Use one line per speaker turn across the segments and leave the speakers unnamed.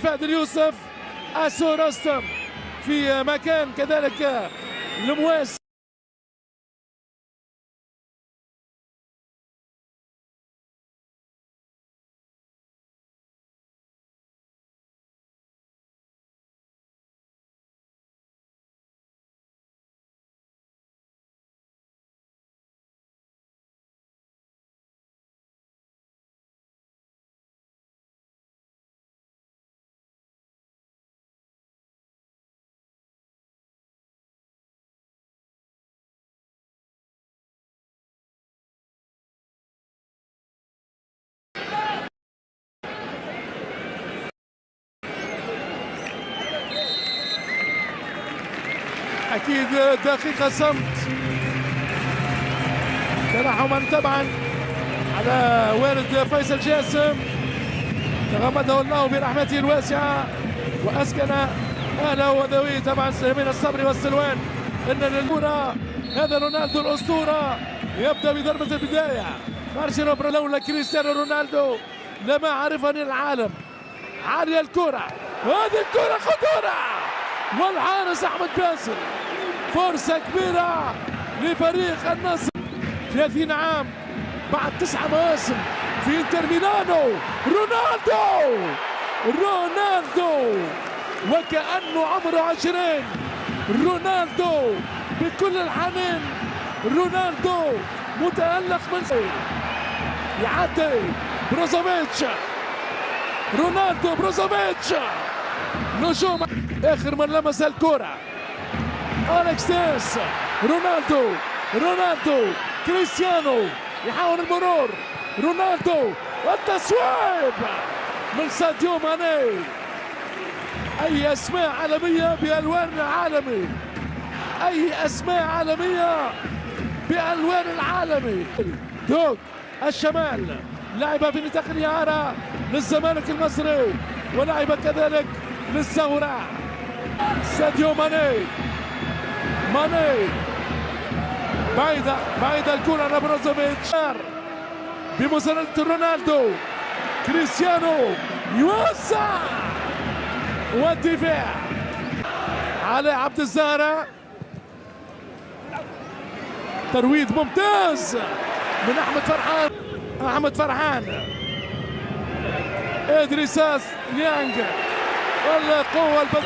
فهد يوسف. اسو رستم في مكان كذلك المواس. أكيد دقيقة صمت ترحما طبعا على والد فيصل جاسم، تغمده الله برحمته الواسعة وأسكن أهله وذويه طبعا من الصبر والسلوان. إن للكرة هذا رونالدو الأسطورة يبدأ بضربة البداية. مارسيلو لولا كريستيانو رونالدو لما عرفني العالم. عالية الكرة، هذه الكرة خطورة، والحارس أحمد باسل. فرصة كبيرة لفريق النصر، 30 عام بعد 9 مواسم في انتر ميلانو. رونالدو وكأنه عمره 20. رونالدو بكل الحنين، رونالدو متألق من يعدي بروزوفيتش. رونالدو بروزوفيتش نجوم آخر من لمس الكرة. أليكس تيس، رونالدو كريستيانو يحاول المرور. رونالدو والتصويب من ساديو ماني. أي أسماء عالمية بألوان العالمي، أي أسماء عالمية بألوان العالمي. دوك الشمال لعب في نطاق الإعارة للزمالك المصري ولعب كذلك للثورة. ساديو ماني بعيدة الكرة على بروزوفيتش بمساندة رونالدو. كريستيانو يوسع والدفاع على عبد الزهرة. ترويض ممتاز من أحمد فرحان. إدريساس ليانج والقوة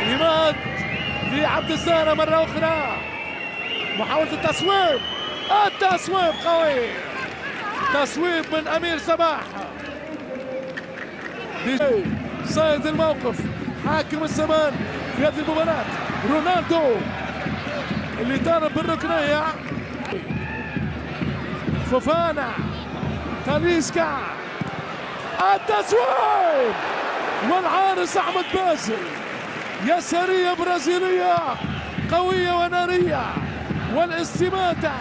يماد لعبد الزهرة مرة أخرى. محاولة التصويب قوي، تصويب من أمير صباح. صيد الموقف، حاكم الزمان في هذه المباراة. رونالدو اللي طالب بالركنية. فوفانا، تاليسكا، التصويب والحارس أحمد باسل. يسارية برازيلية قوية ونارية والاستماتة.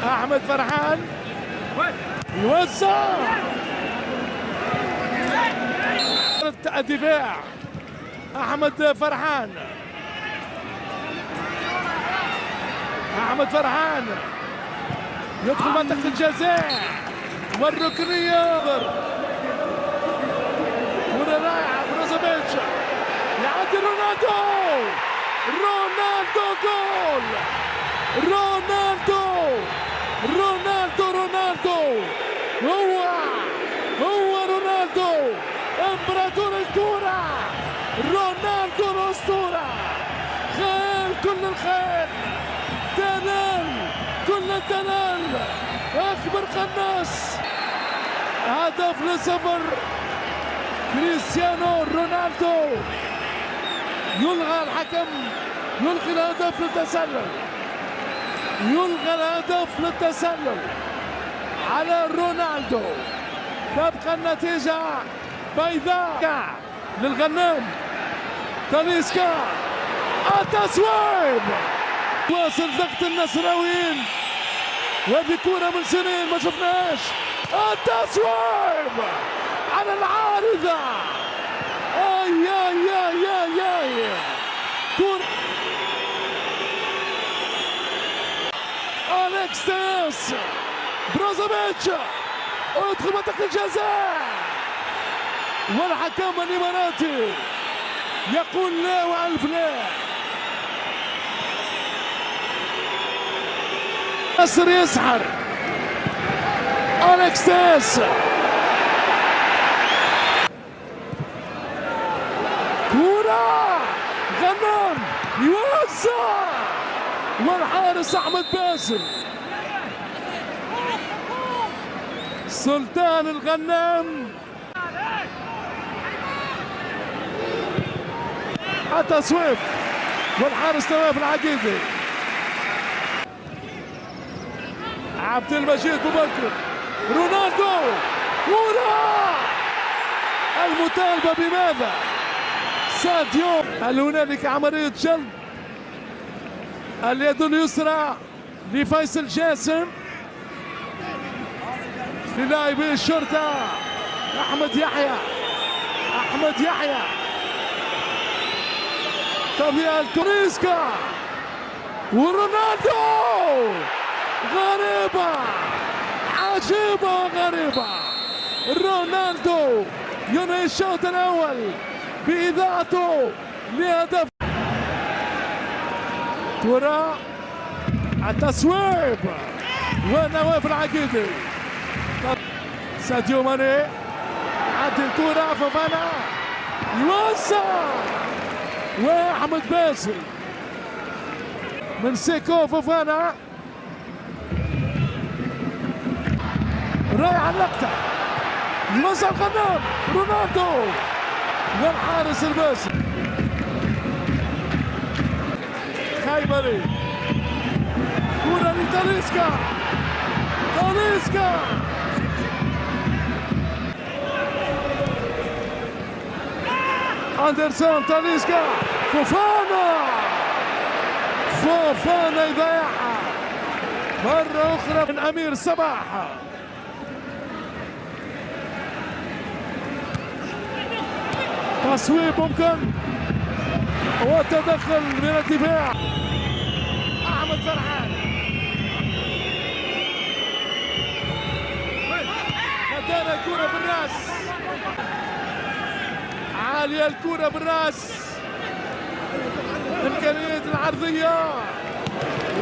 أحمد فرحان يوزع الدفاع. أحمد فرحان يدخل منطقة الجزاء والركنية. كرة رائعة بروزوفيتش يعدي رونالدو جول. رونالدو هو رونالدو امبراطور الكرة. رونالدو الأسطورة، خيال كل الخيال، دلال كل الدلال، أكبر قناص. هدف لصفر. كريستيانو رونالدو يلغى الحكم، يلغي الهدف للتسلل على رونالدو. تبقى النتيجة بيضاء للغنام. تاليسكا، التصويب واصل ضغط النصراويين، وهذه كرة من سنين ما شفناهاش. التصويب على العارضة. اي كرة أليكس تيس. بروزوفيتش ادخل منطقة الجزاء. والحكم الإماراتي يقول لا وألف لا. نصر يسحر أليكس تيس، كورة غنام يوزع، والحارس أحمد باسل سلطان الغنام. التصويب والحارس نواف العقيدي. عبد المجيد بوبكر، رونالدو، كورة المطالبة بماذا؟ ساديو. هل هنالك عملية جلب؟ اليد اليسرى لفيصل جاسم للاعبي الشرطة أحمد يحيى. أحمد يحيى طبيعي الكوريسكا ورونالدو. غريبة عجيبة غريبة. رونالدو ينهي الشوط الأول بإذاعته لهدف. كرة التصويب ونواف العقيدي. ساديو ماني يعدي الكرة، فوفانا يوزع، وأحمد باسل من سيكو. فوفانا رايح اللقطة، يوزع الغنام، رونالدو والحارس الباسل. خيبري، كرة لتاليسكا، تاليسكا أندرسون، تاليسكا، فوفانا. فوفانا يضيعها مرة أخرى من أمير صباح. تصويب ممكن وتدخل من الدفاع. أحمد فرحان خدنا الكرة بالراس، عالية الكرة بالراس، إمكانية العرضية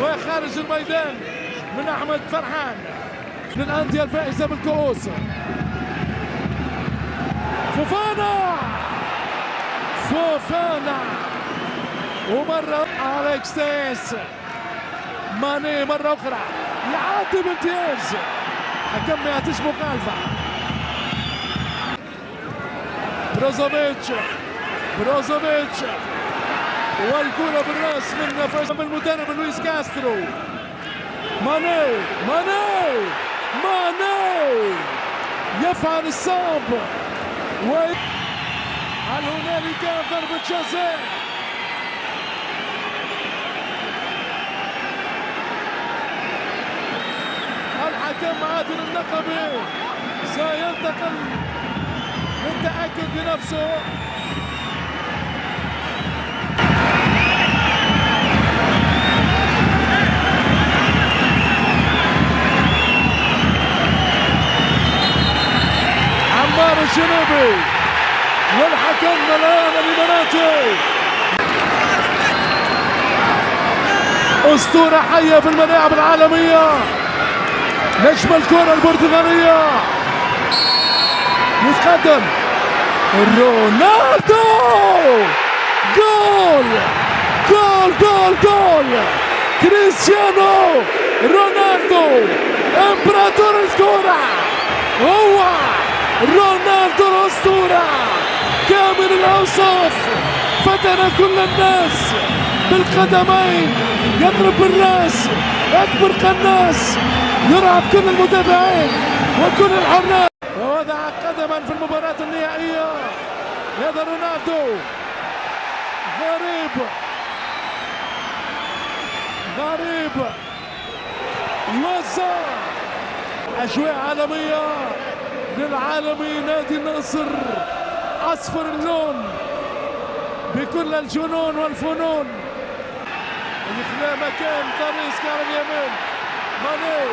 وخارج الميدان من أحمد فرحان للأندية الفائزة بالكؤوس. فوفانا، فوفانا ومرة أليكس تيس. ماني مرة أخرى يعدي بامتياز، حكم ما يعطيش مخالفة. بروزوفيتش، بروزوفيتش والكرة بالراس من المدرب لويس كاسترو. ماني، ماني، ماني يفعل الصعب. هل هنالك ضربة جزاء؟ الحكم عادل النقبي سينتقل للتأكد بنفسه. عمار الجنوبي والحكم الآن الإماراتي. أسطورة حية في الملاعب العالمية، نجم الكرة البرتغالية يتقدم رونالدو. جول جول جول جول. كريستيانو رونالدو امبراطور الكرة، هو رونالدو الأسطورة كامل الأوصاف. فتن كل الناس بالقدمين، يضرب بالراس، أكبر قناص، يرعب كل المتابعين وكل الحراس. ووضع قدما في المباراة النهائية. هذا رونالدو غريب غريب، يوزع. أجواء عالمية للعالمي نادي النصر، أصفر اللون بكل الجنون والفنون. يخلى مكان تاليسكا على اليمين، ماني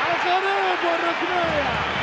على غريب والركنية.